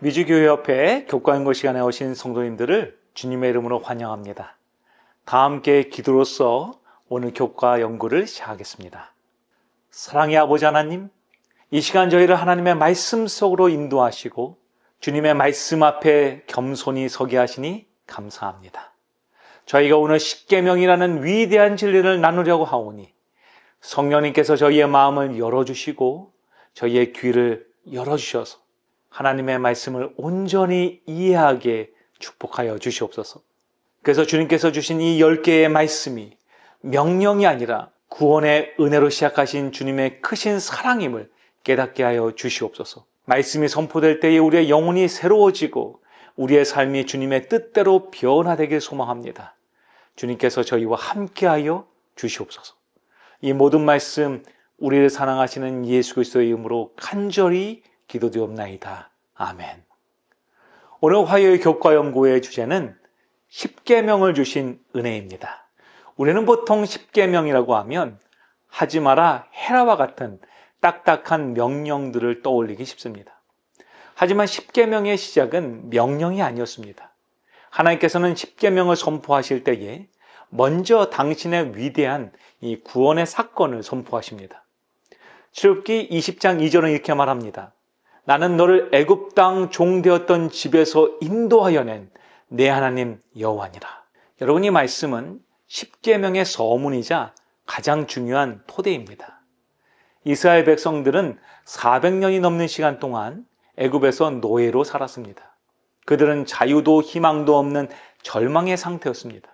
미주교회협회 교과연구 시간에 오신 성도님들을 주님의 이름으로 환영합니다. 다 함께 기도로서 오늘 교과 연구를 시작하겠습니다. 사랑의 아버지 하나님, 이 시간 저희를 하나님의 말씀 속으로 인도하시고 주님의 말씀 앞에 겸손히 서게 하시니 감사합니다. 저희가 오늘 십계명이라는 위대한 진리를 나누려고 하오니 성령님께서 저희의 마음을 열어주시고 저희의 귀를 열어주셔서 하나님의 말씀을 온전히 이해하게 축복하여 주시옵소서. 그래서 주님께서 주신 이 10개의 말씀이 명령이 아니라 구원의 은혜로 시작하신 주님의 크신 사랑임을 깨닫게 하여 주시옵소서. 말씀이 선포될 때에 우리의 영혼이 새로워지고 우리의 삶이 주님의 뜻대로 변화되길 소망합니다. 주님께서 저희와 함께하여 주시옵소서. 이 모든 말씀 우리를 사랑하시는 예수 그리스도의 이름으로 간절히 기도드리옵나이다. 아멘. 오늘 화요일 교과 연구의 주제는 십계명을 주신 은혜입니다. 우리는 보통 십계명이라고 하면 하지 마라, 해라와 같은 딱딱한 명령들을 떠올리기 쉽습니다. 하지만 십계명의 시작은 명령이 아니었습니다. 하나님께서는 십계명을 선포하실 때에 먼저 당신의 위대한 이 구원의 사건을 선포하십니다. 출애굽기 20장 2절은 이렇게 말합니다. 나는 너를 애굽 땅 종되었던 집에서 인도하여 낸 내 하나님 여호와니라. 여러분, 이 말씀은 십계명의 서문이자 가장 중요한 토대입니다. 이스라엘 백성들은 400년이 넘는 시간 동안 애굽에서 노예로 살았습니다. 그들은 자유도 희망도 없는 절망의 상태였습니다.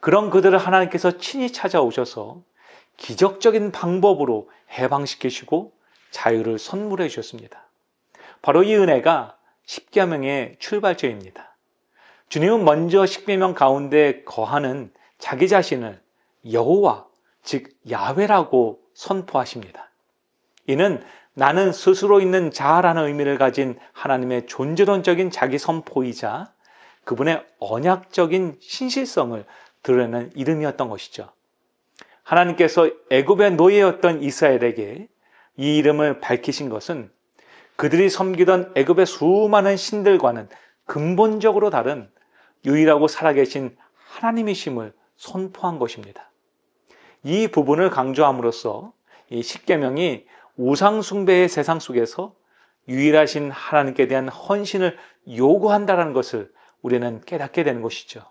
그런 그들을 하나님께서 친히 찾아오셔서 기적적인 방법으로 해방시키시고 자유를 선물해 주셨습니다. 바로 이 은혜가 십계명의 출발점입니다. 주님은 먼저 십계명 가운데 거하는 자기 자신을 여호와, 즉 야훼라고 선포하십니다. 이는 나는 스스로 있는 자라는 의미를 가진 하나님의 존재론적인 자기 선포이자 그분의 언약적인 신실성을 드러내는 이름이었던 것이죠. 하나님께서 애굽의 노예였던 이스라엘에게 이 이름을 밝히신 것은 그들이 섬기던 애굽의 수많은 신들과는 근본적으로 다른 유일하고 살아계신 하나님이심을 선포한 것입니다. 이 부분을 강조함으로써 이 십계명이 우상숭배의 세상 속에서 유일하신 하나님께 대한 헌신을 요구한다는 것을 우리는 깨닫게 되는 것이죠.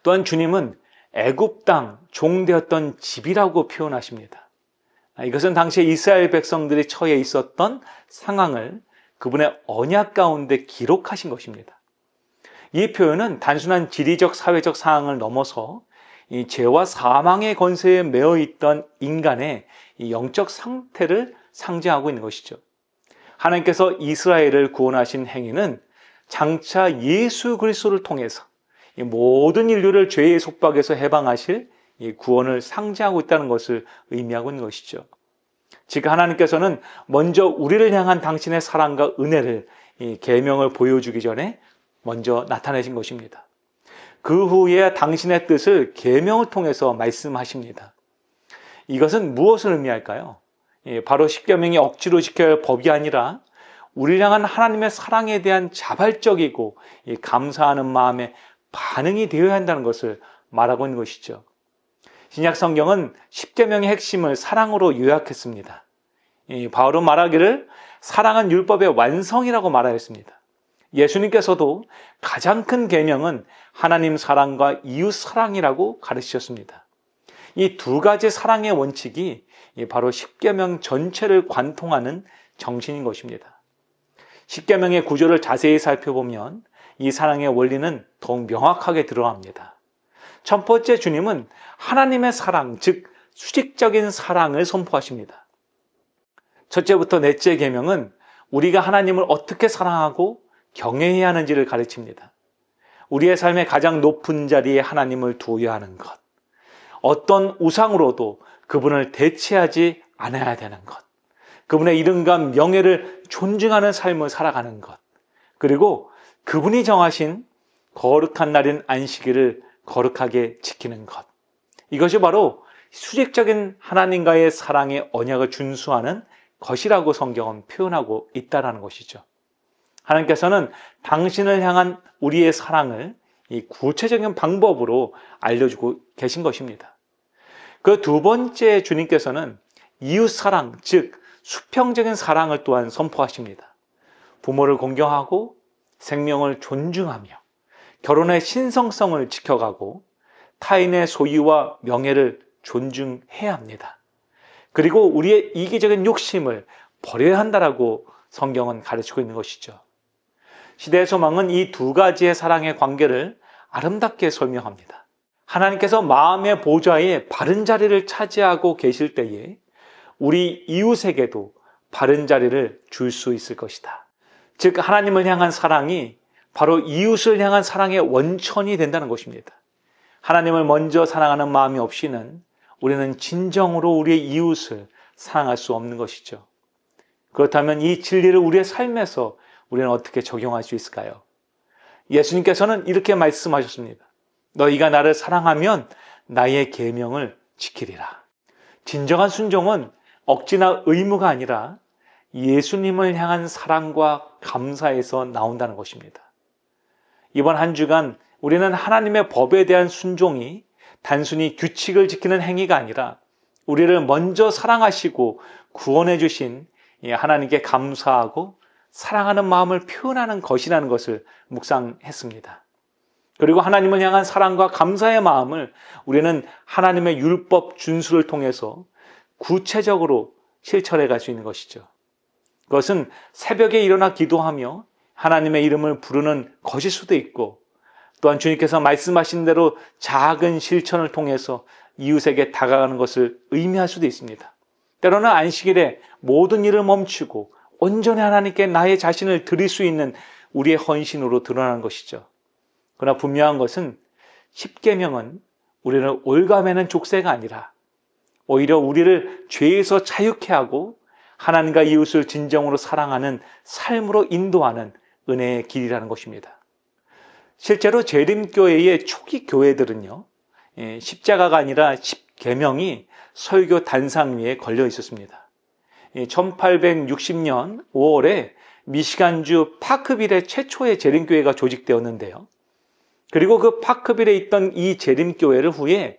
또한 주님은 애굽 땅 종되었던 집이라고 표현하십니다. 이것은 당시에 이스라엘 백성들이 처해 있었던 상황을 그분의 언약 가운데 기록하신 것입니다. 이 표현은 단순한 지리적 사회적 상황을 넘어서 이 죄와 사망의 권세에 매여 있던 인간의 이 영적 상태를 상징하고 있는 것이죠. 하나님께서 이스라엘을 구원하신 행위는 장차 예수 그리스도를 통해서 이 모든 인류를 죄의 속박에서 해방하실 이 구원을 상징하고 있다는 것을 의미하고 있는 것이죠. 즉 하나님께서는 먼저 우리를 향한 당신의 사랑과 은혜를 이 계명을 보여주기 전에 먼저 나타내신 것입니다. 그 후에 당신의 뜻을 계명을 통해서 말씀하십니다. 이것은 무엇을 의미할까요? 바로 십계명이 억지로 지켜야 할 법이 아니라 우리를 향한 하나님의 사랑에 대한 자발적이고 감사하는 마음의 반응이 되어야 한다는 것을 말하고 있는 것이죠. 신약 성경은 십계명의 핵심을 사랑으로 요약했습니다. 바울은 말하기를 사랑은 율법의 완성이라고 말하였습니다. 예수님께서도 가장 큰 계명은 하나님 사랑과 이웃 사랑이라고 가르치셨습니다. 이 두 가지 사랑의 원칙이 바로 십계명 전체를 관통하는 정신인 것입니다. 십계명의 구조를 자세히 살펴보면 이 사랑의 원리는 더욱 명확하게 드러납니다. 첫 번째, 주님은 하나님의 사랑, 즉 수직적인 사랑을 선포하십니다. 첫째부터 넷째 계명은 우리가 하나님을 어떻게 사랑하고 경외해야 하는지를 가르칩니다. 우리의 삶의 가장 높은 자리에 하나님을 두어야 하는 것, 어떤 우상으로도 그분을 대체하지 않아야 되는 것, 그분의 이름과 명예를 존중하는 삶을 살아가는 것, 그리고 그분이 정하신 거룩한 날인 안식일을 거룩하게 지키는 것, 이것이 바로 수직적인 하나님과의 사랑의 언약을 준수하는 것이라고 성경은 표현하고 있다는 것이죠. 하나님께서는 당신을 향한 우리의 사랑을 이 구체적인 방법으로 알려주고 계신 것입니다. 그 두 번째, 주님께서는 이웃 사랑, 즉 수평적인 사랑을 또한 선포하십니다. 부모를 공경하고 생명을 존중하며 결혼의 신성성을 지켜가고 타인의 소유와 명예를 존중해야 합니다. 그리고 우리의 이기적인 욕심을 버려야 한다라고 성경은 가르치고 있는 것이죠. 시대의 소망은 이 두 가지의 사랑의 관계를 아름답게 설명합니다. 하나님께서 마음의 보좌에 바른 자리를 차지하고 계실 때에 우리 이웃에게도 바른 자리를 줄 수 있을 것이다. 즉 하나님을 향한 사랑이 바로 이웃을 향한 사랑의 원천이 된다는 것입니다. 하나님을 먼저 사랑하는 마음이 없이는 우리는 진정으로 우리의 이웃을 사랑할 수 없는 것이죠. 그렇다면 이 진리를 우리의 삶에서 우리는 어떻게 적용할 수 있을까요? 예수님께서는 이렇게 말씀하셨습니다. 너희가 나를 사랑하면 나의 계명을 지키리라. 진정한 순종은 억지나 의무가 아니라 예수님을 향한 사랑과 감사에서 나온다는 것입니다. 이번 한 주간 우리는 하나님의 법에 대한 순종이 단순히 규칙을 지키는 행위가 아니라 우리를 먼저 사랑하시고 구원해 주신 하나님께 감사하고 사랑하는 마음을 표현하는 것이라는 것을 묵상했습니다. 그리고 하나님을 향한 사랑과 감사의 마음을 우리는 하나님의 율법 준수를 통해서 구체적으로 실천해 갈 수 있는 것이죠. 그것은 새벽에 일어나 기도하며 하나님의 이름을 부르는 것일 수도 있고, 또한 주님께서 말씀하신 대로 작은 실천을 통해서 이웃에게 다가가는 것을 의미할 수도 있습니다. 때로는 안식일에 모든 일을 멈추고 온전히 하나님께 나의 자신을 드릴 수 있는 우리의 헌신으로 드러나는 것이죠. 그러나 분명한 것은 십계명은 우리를 올가매는 족쇄가 아니라 오히려 우리를 죄에서 자유케 하고 하나님과 이웃을 진정으로 사랑하는 삶으로 인도하는 은혜의 길이라는 것입니다. 실제로 재림교회의 초기 교회들은요, 십자가가 아니라 십계명이 설교 단상 위에 걸려 있었습니다. 1860년 5월에 미시간주 파크빌의 최초의 재림교회가 조직되었는데요. 그리고 그 파크빌에 있던 이 재림교회를 후에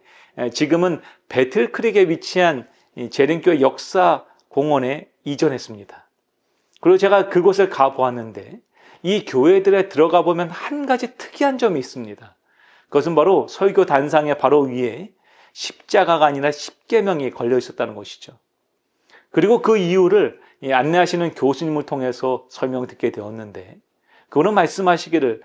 지금은 배틀크릭에 위치한 재림교회 역사 공원에 이전했습니다. 그리고 제가 그곳을 가보았는데 이 교회들에 들어가 보면 한 가지 특이한 점이 있습니다. 그것은 바로 설교 단상의 바로 위에 십자가가 아니라 십계명이 걸려 있었다는 것이죠. 그리고 그 이유를 안내하시는 교수님을 통해서 설명 듣게 되었는데, 그분은 말씀하시기를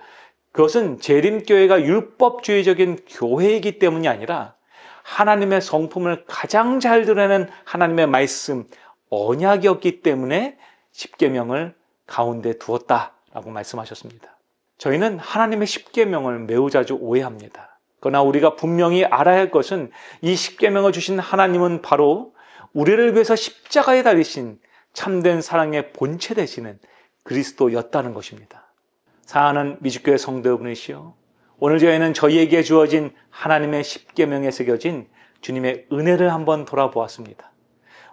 그것은 재림교회가 율법주의적인 교회이기 때문이 아니라 하나님의 성품을 가장 잘 드러내는 하나님의 말씀, 언약이었기 때문에 십계명을 가운데 두었다라고 말씀하셨습니다. 저희는 하나님의 십계명을 매우 자주 오해합니다. 그러나 우리가 분명히 알아야 할 것은 이 십계명을 주신 하나님은 바로 우리를 위해서 십자가에 달리신 참된 사랑의 본체 되시는 그리스도였다는 것입니다. 사랑하는 미주교회 성도 여러분이시여, 오늘 저희는 저희에게 주어진 하나님의 십계명에 새겨진 주님의 은혜를 한번 돌아보았습니다.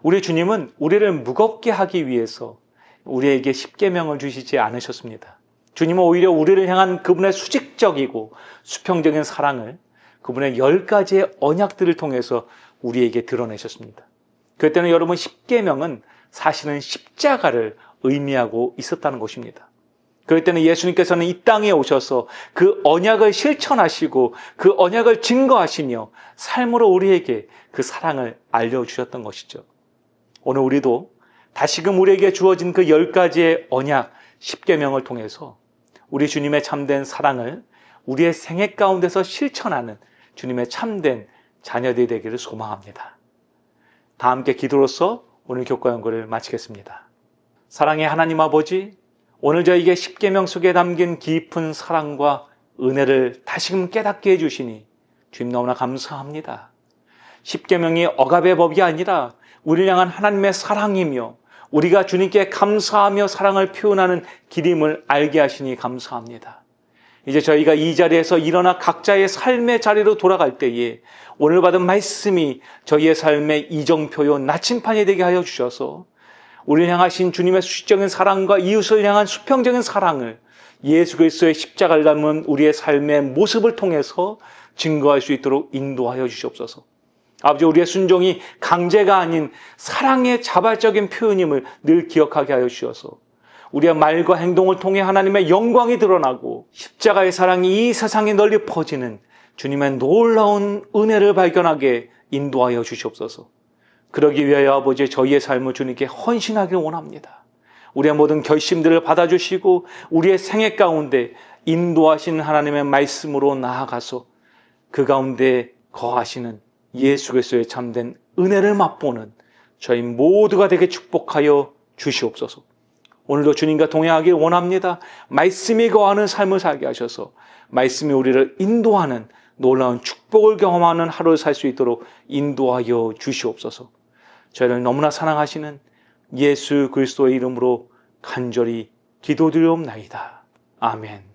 우리 주님은 우리를 무겁게 하기 위해서 우리에게 십계명을 주시지 않으셨습니다. 주님은 오히려 우리를 향한 그분의 수직적이고 수평적인 사랑을 그분의 10가지의 언약들을 통해서 우리에게 드러내셨습니다. 그때는 여러분, 십계명은 사실은 십자가를 의미하고 있었다는 것입니다. 그럴 때는 예수님께서는 이 땅에 오셔서 그 언약을 실천하시고 그 언약을 증거하시며 삶으로 우리에게 그 사랑을 알려주셨던 것이죠. 오늘 우리도 다시금 우리에게 주어진 그 10가지의 언약, 십계명을 통해서 우리 주님의 참된 사랑을 우리의 생애 가운데서 실천하는 주님의 참된 자녀들이 되기를 소망합니다. 다 함께 기도로서 오늘 교과 연구를 마치겠습니다. 사랑의 하나님 아버지, 오늘 저에게 십계명 속에 담긴 깊은 사랑과 은혜를 다시금 깨닫게 해주시니 주님 너무나 감사합니다. 십계명이 억압의 법이 아니라 우리를 향한 하나님의 사랑이며 우리가 주님께 감사하며 사랑을 표현하는 길임을 알게 하시니 감사합니다. 이제 저희가 이 자리에서 일어나 각자의 삶의 자리로 돌아갈 때에 오늘 받은 말씀이 저희의 삶의 이정표요 나침판이 되게 하여 주셔서 우리를 향하신 주님의 수직적인 사랑과 이웃을 향한 수평적인 사랑을 예수 그리스도의 십자가를 닮은 우리의 삶의 모습을 통해서 증거할 수 있도록 인도하여 주시옵소서. 아버지, 우리의 순종이 강제가 아닌 사랑의 자발적인 표현임을 늘 기억하게 하여 주셔서 우리의 말과 행동을 통해 하나님의 영광이 드러나고 십자가의 사랑이 이 세상에 널리 퍼지는 주님의 놀라운 은혜를 발견하게 인도하여 주시옵소서. 그러기 위하여 아버지, 저희의 삶을 주님께 헌신하기를 원합니다. 우리의 모든 결심들을 받아주시고 우리의 생애 가운데 인도하시는 하나님의 말씀으로 나아가서 그 가운데 거하시는 예수 그리스도의 참된 은혜를 맛보는 저희 모두가 되게 축복하여 주시옵소서. 오늘도 주님과 동행하길 원합니다. 말씀이 거하는 삶을 살게 하셔서 말씀이 우리를 인도하는 놀라운 축복을 경험하는 하루를 살 수 있도록 인도하여 주시옵소서. 저희를 너무나 사랑하시는 예수 그리스도의 이름으로 간절히 기도드리옵나이다. 아멘.